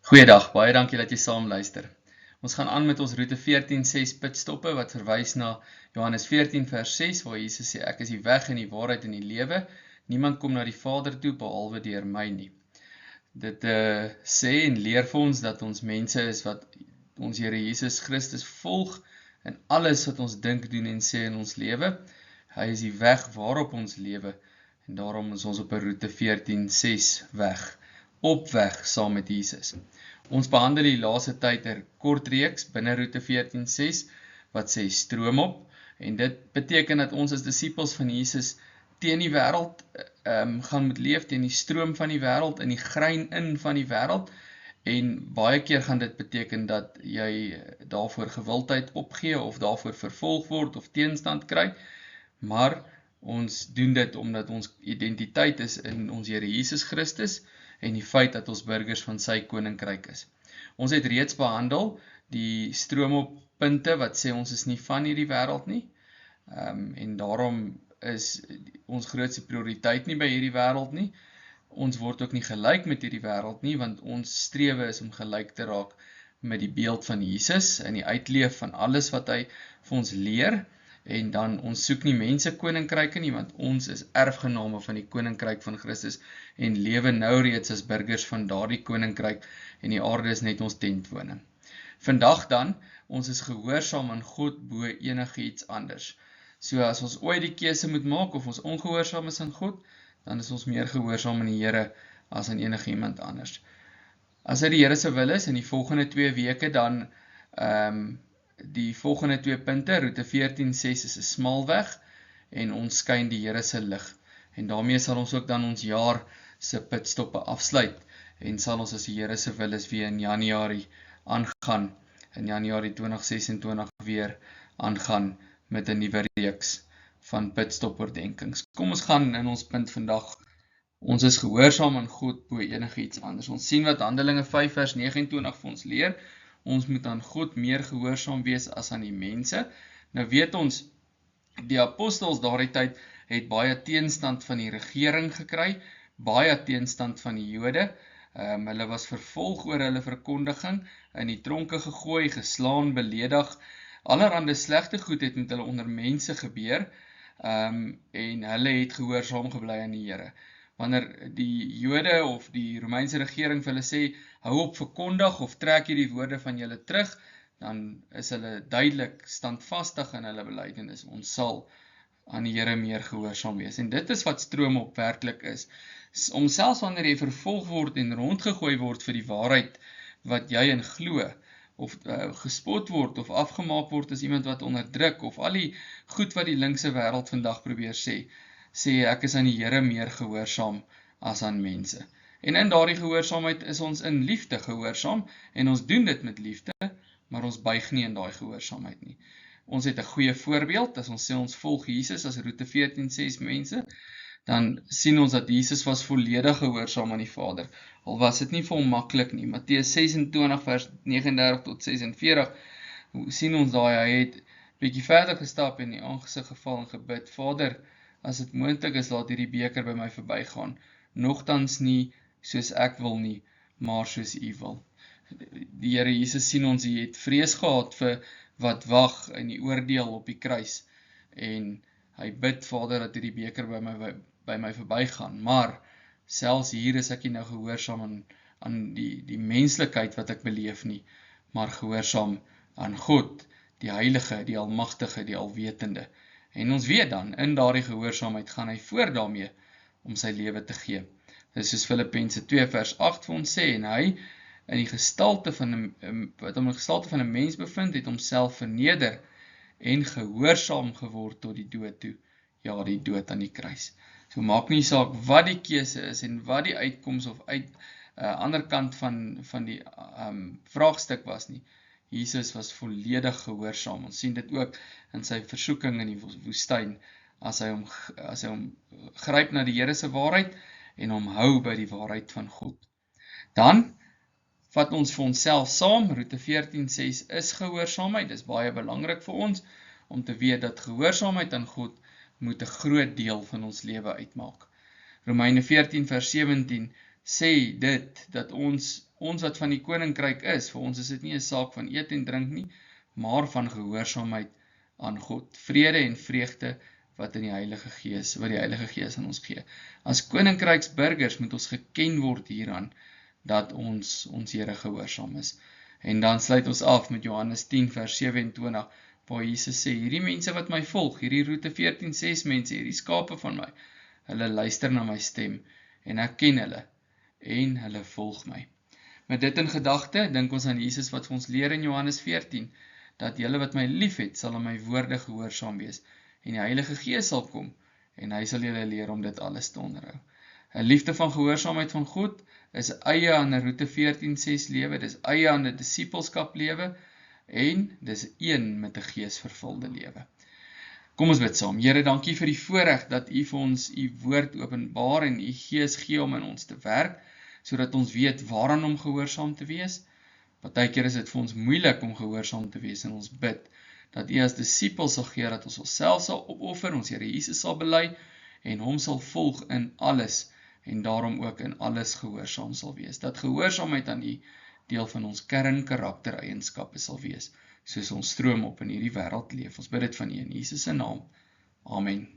Goeiedag, baie dankie dat jy saam luister. Ons gaan aan met ons roete 14:6 pitstoppe wat verwys na Johannes 14 vers 6 waar Jesus sê ek is die weg en die waarheid en die lewe. Niemand kom na die Vader toe behalwe deur my nie. Dit sê en leer vir ons dat ons mense is wat ons Here Jesus Christus volg in alles wat ons dink, doen en sê in ons lewe. Hy is die weg waarop ons lewe en daarom is ons op 'n roete 14:6 weg. Op weg saam met Jesus. Ons behandel die laaste tyd 'n kort reeks binne roete 14:6 wat sê stroom op en dit beteken dat ons as disippels van Jesus teen die wêreld gaan moet leef, teen die stroom van die wêreld, in die grein in van die wêreld en baie keer gaan dit beteken dat jy daarvoor gewildheid opgee of daarvoor vervolg word of teenstand kry, maar ons doen dit omdat ons identiteit is in ons Here Jesus Christus en die feit dat ons burgers van sy koninkryk is. Ons het reeds behandel die stroomoppunte wat sê ons is nie van hierdie wêreld nie, en daarom is ons grootste prioriteit nie by hierdie wêreld nie. Ons word ook nie gelyk met hierdie wêreld nie, want ons strewe is om gelyk te raak met die beeld van Jesus en die uitleef van alles wat hy vir ons leer. En dan, ons soek nie mense koninkryke nie, want ons is erfgename van die koninkryk van Christus en lewe nou reeds as burgers van daardie koninkryk en die aarde is net ons tentwoning. Vandag dan, ons is gehoorsaam aan God bo enigiets anders. So as ons ooit die keuse moet maak of ons ongehoorsaam is aan God, dan is ons meer gehoorsaam aan die Here as aan enigiemand anders. As dit die Here se wil is, in die volgende 2 weke dan die volgende 2 punte, roete 14:6 is 'n smaalweg en ons skyn die Here se lig. En daarmee sal ons ook dan ons jaar se pitstoppe afsluit en sal ons as die Here se wil is weer in Januarie aangaan, in Januarie 2026 weer aangaan met 'n nuwe reeks van pitstop-oordenkings. Kom ons gaan in ons punt vandag. Ons is gehoorsaam aan God bo enigiets anders. Ons sien wat Handelinge 5 vers 29 vir ons leer. Ons moet aan God meer gehoorsaam wees as aan die mense. Nou weet ons, die apostels daardie tyd het baie teenstand van die regering gekry, baie teenstand van die Jode. Hulle was vervolg oor hulle verkondiging, in die tronke gegooi, geslaan, beledig. Allerhande slegte goed het met hulle onder mense gebeur, en hulle het gehoorsaam gebly aan die Here. Wanneer die Jode of die Romeinse regering vir hulle sê, hou op verkondig of trek hierdie woorde van julle terug, dan is hulle duidelik standvastig in hulle belydenis. Ons sal aan die Here meer gehoorsaam wees. En dit is wat stroom op werklik is. Om selfs wanneer jy vervolg word en rondgegooi word vir die waarheid wat jy in glo, of gespot word of afgemaak word as iemand wat onderdruk, of al die goed wat die linkse wêreld vandag probeer sê ek is aan die Here meer gehoorsaam as aan mense. En in daardie gehoorsaamheid is ons in liefde gehoorsaam, en ons doen dit met liefde, maar ons buig nie in daai gehoorsaamheid nie. Ons het 'n goeie voorbeeld, as ons sê ons volg Jesus as roete 14:6 mense, dan sien ons dat Jesus was volledig gehoorsaam aan die Vader, al was dit nie vir hom maklik nie. Matteus 26 vers 39 tot 46, sien ons daai, hy het bietjie verder gestap en in die aangesig geval en gebid, Vader, as dit moontlik is, laat hierdie beker by my verbygaan, nogtans nie soos ek wil nie, maar soos U wil. Die Here Jesus sien ons, hy het vrees gehad vir wat wag in die oordeel op die kruis, en hy bid, Vader, dat hierdie beker by my verbygaan, maar selfs hier is ek nie nou gehoorsaam aan die menslikheid wat ek beleef nie, maar gehoorsaam aan God, die Heilige, die Almagtige, die Alwetende. En ons weet dan, in daardie gehoorsaamheid gaan hy voort daarmee om sy lewe te gee. Dit is soos Filippense 2 vers 8 vir ons sê, en hy in die gestalte wat hom in die gestalte van 'n mens bevind, het homself verneder en gehoorsaam geword tot die dood toe, ja, die dood aan die kruis. So maak nie saak wat die keuse is en wat die uitkoms of ander kant van die vraagstuk was nie. Jesus was volledig gehoorsaam. Ons sien dit ook in sy versoeking in die woestyn, as hy hom gryp na die Here se waarheid en hom hou by die waarheid van God. Dan vat ons vir onsself saam, roete 14:6 is gehoorsaamheid. Dit is baie belangrik vir ons om te weet dat gehoorsaamheid aan God moet 'n groot deel van ons lewe uitmaak. Romeine 14 vers 17 sê dit, dat ons wat van die koninkryk is, vir ons is dit nie 'n saak van eet en drink nie, maar van gehoorsaamheid aan God, vrede en vreugde wat die Heilige Gees aan ons gee. As koninkryksburgers moet ons geken word hieraan, dat ons Here gehoorsaam is. En dan sluit ons af met Johannes 10 vers 27, waar Jesus sê, hierdie mense wat my volg, hierdie Roete 14:6 mense, hierdie skape van my, hulle luister na my stem, en ek ken hulle, en hulle volg my. Met dit in gedagte, dink ons aan Jesus wat vir ons leer in Johannes 14, dat julle wat my lief het, sal aan my woorde gehoorsaam wees, en die Heilige Gees sal kom, en hy sal julle leer om dit alles te onderhou. 'n Liefde van gehoorsaamheid van God is eie aan 'n Roete 14:6 lewe, dis eie aan 'n disippelskap lewe, en dis een met 'n geesvervulde lewe. Kom ons bid saam. Here, dankie vir die voorreg dat U vir ons U woord openbaar en U Gees gee om in ons te werk, sodat ons weet waaraan om gehoorsaam te wees. Partykeer is dit vir ons moeilik om gehoorsaam te wees, en ons bid dat U as disipels sal gee, dat ons onsself sal opoffer, ons Here Jesus sal bely, en hom sal volg in alles, en daarom ook in alles gehoorsaam sal wees. Dat gehoorsaamheid aan U deel van ons kernkaraktereienskappe sal wees, soos ons stroom op in hierdie wêreld leef. Ons bid dit van U in Jesus se naam. Amen.